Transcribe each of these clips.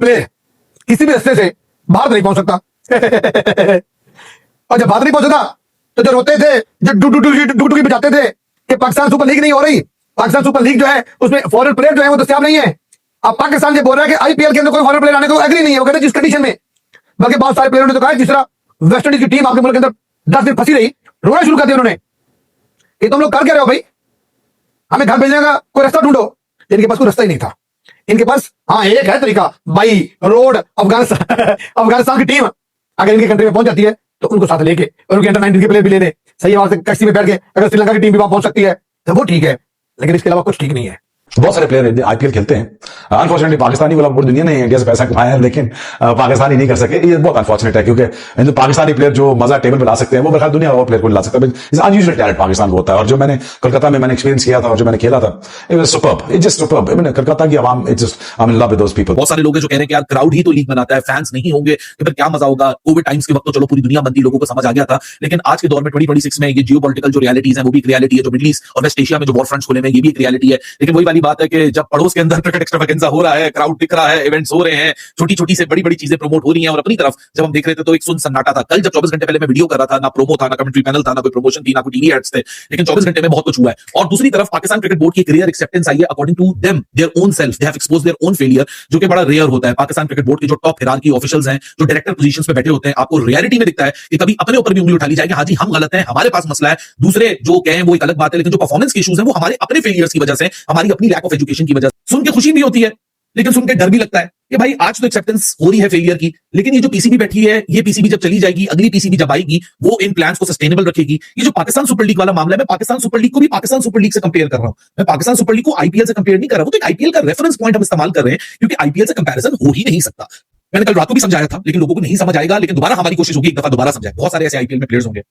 Player किसी भी रास्ते से भारत नहीं पहुंच सकता। और जब भारत नहीं पहुंचता तो जो रोते थे, जो डुगडुगी बजाते थे कि पाकिस्तान सुपर लीग नहीं हो रही, पाकिस्तान सुपर लीग जो है उसमें फॉरेन प्लेयर जो है वो दस्तयाब नहीं है। अब पाकिस्तान ये बोल रहा है कि आईपीएल के अंदर कोई फॉरेन प्लेयर आने को एग्री नहीं है। वो कहते हैं जिस कंडीशन में, बल्कि बहुत सारे प्लेयरों ने तो कहा जिस तरह वेस्ट इंडीज की टीम आपके मुल्क के अंदर 10 दिन फंसी रही, रोना शुरू कर दिया उन्होंने कि तुम लोग कर क्या रहे हो भाई, हमें घर भेजने का कोई रास्ता ढूंढो। इनके पास कोई रास्ता ही नहीं था। इनके पास हाँ एक है तरीका, बाई रोड अफगानिस्तान की टीम अगर इनकी कंट्री में पहुंच जाती है तो उनको साथ लेके और उनके अंडर 19 के प्लेयर भी ले लें, सही है, टैक्सी में बैठ के अगर श्रीलंका की टीम भी वहां पहुंच सकती है तो वो ठीक है, लेकिन इसके अलावा कुछ ठीक नहीं है। बहुत सारे प्लेयर आईपीएल खेलते हैं, अनफॉर्चुनेटली पाकिस्तानी वाला पूरी दुनिया ने इंडिया से पैसा कमाया है, लेकिन पाकिस्तानी नहीं कर सके। ये बहुत अनफॉर्चुनेट है, क्योंकि जो पाकिस्तानी प्लेयर जो मजा टेबल पे ला सकते हैं वो बखैर दुनिया और प्लेयर को ला सकता है। अनयूजुअल टैलेंट पाकिस्तान को होता है। और जो मैंने कोलकाता में मैंने एक्सपीरियंस किया था और जो मैंने खेला था, it was superb, it just superb. मैंने कोलकाता की आवाम, it just I am in love with those people. बहुत सारे लोग हैं जो कह रहे हैं कि यार क्राउड ही तो लीग बनाता है, फैंस नहीं होंगे तो फिर क्या मजा होगा। कोविड टाइम्स के वक्त तो चलो पूरी दुनिया बनती, लोगों को समझ आ गया था, लेकिन आज के दौर में 2026 में ये जियोपॉलिटिकल जो रियलिटीज है वो भी एक रियलिटी है। जो मिडिल ईस्ट और वेस्ट एशिया में जो वॉर फ्रंट्स खुले हैं ये भी एक रियलिटी है। लेकिन वही वाली बात है कि जब पड़ोस के अंदर क्रिकेट एक्स्ट्रावेगेंजा हो रहा है, क्राउड दिख रहा है, इवेंट्स हो रहे हैं, छोटी छोटी से बड़ी बड़ी चीजें प्रमोट हो रही हैं, और अपनी तरफ जब हम देख रहे थे तो एक सुन सन्नाटा था। कल जब 24 घंटे पहले मैं वीडियो कर रहा था, ना प्रोमो था, ना कमेंट्री पैनल था, ना कोई प्रमोशन थी, ना कोई टीवी एड्स थे, लेकिन 24 घंटे में बहुत कुछ हुआ है। और दूसरी तरफ पाकिस्तान क्रिकेट बोर्ड की क्लियर एक्सेप्टेंस आई है according to them, their own self, they have exposed their own failure, जो कि बड़ा रेयर होता है। पाकिस्तान क्रिकेट बोर्ड के जो टॉप हिरार्की ऑफिशियल्स हैं, जो डायरेक्टर पोजीशंस पे बैठे होते हैं, आपको रियलिटी में दिखता है कि कभी अपने ऊपर भी उंगली उठा ली जाएगी, हां जी हम गलत हैं, हमारे पास मसला है, दूसरे जो कहें वो एक अलग बात है, लेकिन जो परफॉर्मेंस के इश्यूज हैं वो हमारे अपने फेलियर्स की वजह से, हमारी अपनी लैक ऑफ एजुकेशन की वजह से। सुन के खुशी भी होती है लेकिन सुन के डर भी लगता है कि भाई आज तो एक्सेप्टेंस हो रही है फेलियर की, लेकिन ये जो पीसीबी बैठी है, ये पीसीबी जब चली जाएगी, अगली पीसीबी जब आएगी, वो इन प्लान्स को सस्टेनेबल रखेगी। ये जो पाकिस्तान सुपर लीग वाला मामला है, मैं पाकिस्तान सुपर लीग को भी पाकिस्तान सुपर लीग से कंपेयर कर रहा हूं। मैं पाकिस्तान सुपर लीग को आईपीएल से कंपेयर नहीं कर रहा हूं। तो आईपीएल का रेफरेंस पॉइंट हम इस्तेमाल कर रहे हैं, क्योंकि आईपीएल से कंपैरिजन हो ही नहीं सकता। मैंने कल रात को भी समझाया था, लेकिन लोगों को नहीं समझ आएगा, लेकिन दोबारा हमारी कोशिश होगी एक दफा दोबारा समझाए। बहुत सारे ऐसे आईपीएल में प्लेयर्स होंगे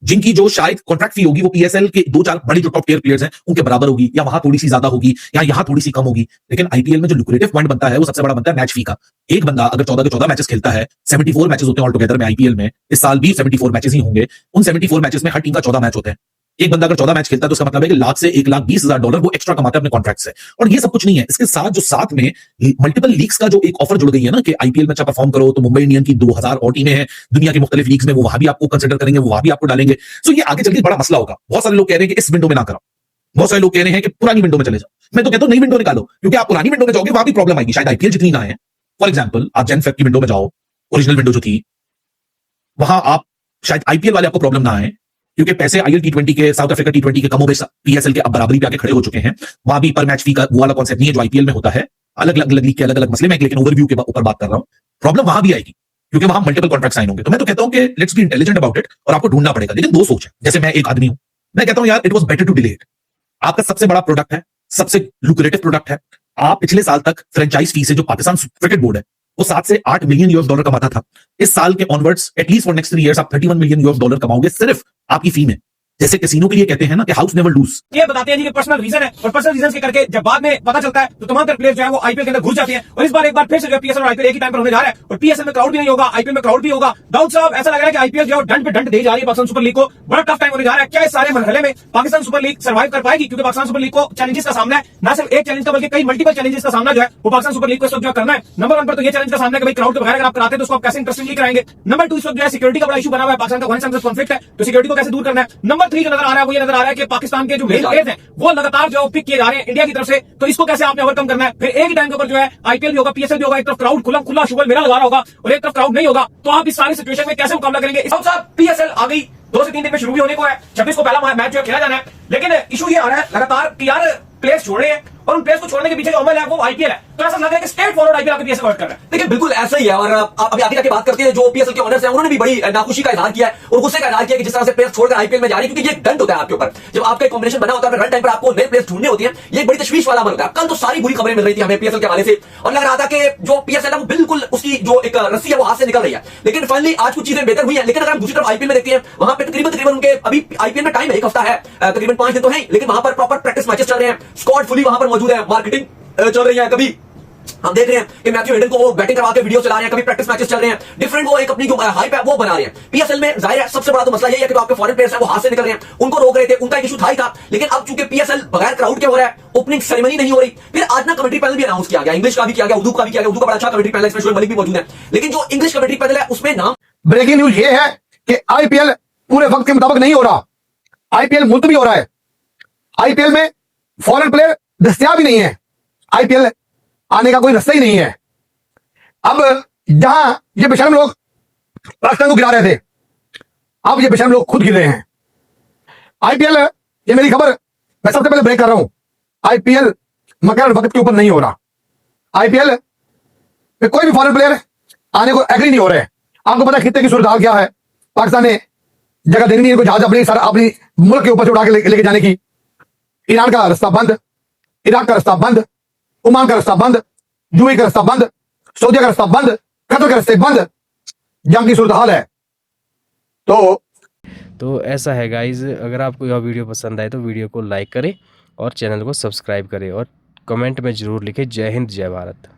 जिनकी जो शायद कॉन्ट्रैक्ट फी होगी वो पीएसएल के 2-4 बड़ी जो टॉप टियर प्लेयर्स हैं उनके बराबर होगी, या वहां थोड़ी सी ज्यादा होगी, या यहां थोड़ी सी कम होगी। लेकिन आईपीएल में जो लुक्रेटिव पॉइंट बनता है वो सबसे बड़ा बनता है मैच फी का। एक बंदा अगर 14 के 14 मैचेस खेलता है, 74 मैचेस होते हैं ऑल टुगेदर में आईपीएल में, इस साल भी 74 मैचेस ही होंगे। उन 74 मैचेस में हर टीम का 14 मैच होते हैं। एक बंदा अगर 14 मैच खेलता है तो उसका मतलब है कि लाख से $1,20,000 वो एक्स्ट्रा कमाता है अपने कॉन्ट्रैक्ट से। और ये सब कुछ नहीं है, इसके साथ जो साथ में मल्टीपल लीग्स का जो एक ऑफर जुड़ गई है ना कि आईपीएल में अच्छा परफॉर्म करो तो मुंबई इंडियन की 2000 और टीमें हैं दुनिया की मुख्तलिफ लीग्स में, वो वहां भी आपको कंसिडर करेंगे, वो वहां भी आपको डालेंगे। सो ये आगे चल के बड़ा मसला होगा। बहुत सारे लोग कह रहे हैं कि इस विंडो में ना करो, बहुत सारे लोग कह रहे हैं कि पुरानी विंडो में चले जाओ। मैं तो कहता हूं नई विंडो निकालो, क्योंकि आप पुरानी विंडो में जाओगे वहां भी प्रॉब्लम आएगी, शायद आईपीएल जितनी ना है। फॉर एग्जाम्पल आप जैन फेब की विंडो में जाओ, ओरिजिनल विंडो जो थी, वहां आप शायद आईपीएल वाले आपको प्रॉब्लम ना आए, क्योंकि पैसे आईएल टी20 के, साउथ अफ्रीका टी20 के कमोबेश पीएसएल के अब बराबरी पे आके खड़े हो चुके हैं। वहां भी पर मैच फी का वो वाला कॉन्सेप्ट नहीं है जो आईपीएल में होता है। अलग अलग लीग के अलग अलग मसले में, लेकिन ओवरव्यू के ऊपर बात कर रहा हूं। प्रॉब्लम वहां भी आएगी क्योंकि वहां मल्टीपल कॉन्ट्रैक्ट साइन होंगे। तो मैं तो कहता हूं कि let's be intelligent about it, और आपको ढूंढना पड़ेगा। लेकिन दो सोच है, जैसे मैं एक आदमी हूं, मैं कहता हूं यार it was better to delay it. आपका सबसे बड़ा प्रोडक्ट है, सबसे लुक्रेटिव प्रोडक्ट है। आप पिछले साल तक फ्रेंचाइज फी से, जो पाकिस्तान क्रिकेट बोर्ड है वो 7 से 8 मिलियन US$ कमाता था। इस साल के onwards at least for next 3 years आप 31 मिलियन US$ कमाओगे सिर्फ आपकी फी में। जैसे कैसीनो के लिए कहते हैं ना कि हाउस नेवर लूज। ये बताते हैं जी कि पर्सनल रीजन है, और पर्सनल रीजन के करके जब बाद में पता चलता है तो तमाम प्लेयर्स जो है वो आईपीएल के अंदर घुस जाते हैं। और इस बार एक बार फिर से जो पीएसएल और आईपीएल एक ही टाइम पर होने जा रहा है, और पीएसएल में क्राउड भी नहीं होगा, आईपीएल में क्राउड भी होगा। दाऊद साहब, ऐसा लग रहा है कि आईपीएल जो डंड पे डंड दे जा रही है पाकिस्तान सुपर लीग को, बड़ा टफ टाइम होने जा रहा है। क्या इस सारे मरहले में पाकिस्तान सुपर लीग सर्वाइव कर पाएगी? क्योंकि पाकिस्तान सुपर लीग को चैलेंजेस का सामना है, ना सिर्फ एक चैलेंज का बल्कि कई मल्टीपल चैलेंजेस का सामना जो है वो पाकिस्तान सुपर लीग को इस वक्त जो करना है। नंबर 1 पर तो ये चैलेंज का सामना है कि भाई क्राउड के बगैर अगर आप कराते हैं तो उसको आप कैसे इंटरेस्टिंगली कराएंगे। नंबर 2 इस वक्त जो है सिक्योरिटी का बड़ा इशू बना हुआ है, पाकिस्तान का अफगानिस्तान से कॉन्फ्लिक्ट है, तो सिक्योरिटी को कैसे दूर करना है। नंबर 3 जो नजर आ रहा है वो ये नजर आ रहा है कि पाकिस्तान के जो मेन प्लेयर्स हैं वो लगातार जो पिक किए जा रहे हैं इंडिया की तरफ से, तो इसको कैसे आपने ओवरकम करना है। फिर एक ही टाइम के ऊपर जो है आईपीएल भी होगा, पीएसएल भी होगा, एक तरफ क्राउड खुला शुगल मेला लगा रहा होगा और एक तरफ क्राउड नहीं होगा, तो आप इस सारी सिचुएशन में कैसे मुकाबला करेंगे। साहब पीएसएल आ गई, 2 से 3 दिन में शुरू भी होने को है, 26 को पहला मैच जो है खेला जाना है, लेकिन इशू ये आ रहा है लगातार कि यार प्लेयर्स छोड़ रहे हैं, और उन प्लेयर्स को छोड़ने के पीछे जो अमल है वो आईपीएल है। तो ऐसा लग रहा है कि स्ट्रेट फॉरवर्ड आईपीएल आके पीएसएल वर्क कर रहा है। देखिए बिल्कुल ऐसा ही है। और अभी आगे जाके बात करते हैं, जो पीएसएल के ओनर्स हैं उन्होंने भी बड़ी नाखुशी का इजहार किया है और गुस्से का इजहार किया कि जिस तरह से प्लेयर्स छोड़कर आईपीएल में जा रहे हैं, क्योंकि ये दंड होता है आपके ऊपर। जब आपका कॉम्बिनेशन बना होता है रन टाइम पर आपको नए प्लेयर्स ढूंढने होती है, ये एक बड़ी तशवीश वाला अमल होता है। कल तो सारी बुरी खबरें मिल रही थी हमें पीएसएल के हवाले से, और लग रहा था कि जो पीएसएल है वो बिल्कुल उसकी जो एक रस्सी है वो हाथ से निकल रही है। लेकिन फाइनली आज कुछ चीजें बेहतर हुई है। लेकिन अगर हम दूसरी तरफ आईपीएल में देखते हैं, वहां पर तकरीबन उनके अभी आईपीएल में टाइम है, 1 हफ्ता है, तकरीबन 5 दिन तो है, लेकिन वहां पर प्रॉपर प्रैक्टिस मैचेस चल रहे हैं, स्क्वाड फुली वहां पर मौजूद है, मार्केटिंग चल रही है। कभी हम देख रहे हैं कि मैथ्यू हेडन को वो बैटिंग करवा के वीडियो चला रहे हैं, कभी प्रैक्टिस मैचेस चल रहे हैं, डिफरेंट वो एक अपनी जो हाइप है वो बना रहे हैं। पीएसएल में जाहिर है सबसे बड़ा तो मसला यही है कि जो आपके फॉरेन प्लेयर्स हैं वो हाथ से निकल रहे हैं, उनको रोक रहे थे, उनका एक इशू था ही था। लेकिन अब चूंकि पीएसएल बगैर क्राउड के हो रहा है, ओपनिंग सेरेमनी नहीं हो रही, फिर आज ना कमेंट्री पैनल भी अनाउंस किया गया, इंग्लिश का भी किया गया, उर्दू का भी किया गया। उर्दू का बड़ा अच्छा कमेंट्री पैनल, इसमें शोएब मलिक भी मौजूद है, लेकिन जो इंग्लिश कमेंट्री पैनल है उसमें नाम ब्रेकिंग न्यूज ये है कि आईपीएल पूरे वक्त के मुताबिक नहीं हो रहा, आईपीएल मुलतवी हो रहा है। आईपीएल में फॉरेन प्लेयर दस्तयाब ही नहीं है, आईपीएल आने का कोई रास्ता ही नहीं है। अब जहां ये बेशर्म लोग पाकिस्तान को गिरा रहे थे, अब ये बेशर्म लोग खुद गिर रहे हैं। आईपीएल, ये मेरी खबर मैं सबसे पहले ब्रेक कर रहा हूं, आईपीएल मकरर वक्त के ऊपर नहीं हो रहा। आईपीएल में कोई भी फॉरेन प्लेयर आने को एग्री नहीं हो रहे। आपको पता है खित्ते की सूरत हाल क्या है, पाकिस्तान ने जगह देनी नहीं इनको जहाज अपनी मुल्क के ऊपर से उड़ा के लेके जाने की। ईरान का रास्ता बंद, इराक का रास्ता बंद, ओमान का रास्ता बंद, यूएई का रास्ता बंद, सऊदीया का रास्ता बंद, कतर के रास्ते बंद, जंग की सूरत हाल है। तो ऐसा है गाइज, अगर आपको यह वीडियो पसंद आए तो वीडियो को लाइक करें और चैनल को सब्सक्राइब करें और कमेंट में ज़रूर लिखें जय हिंद जय भारत।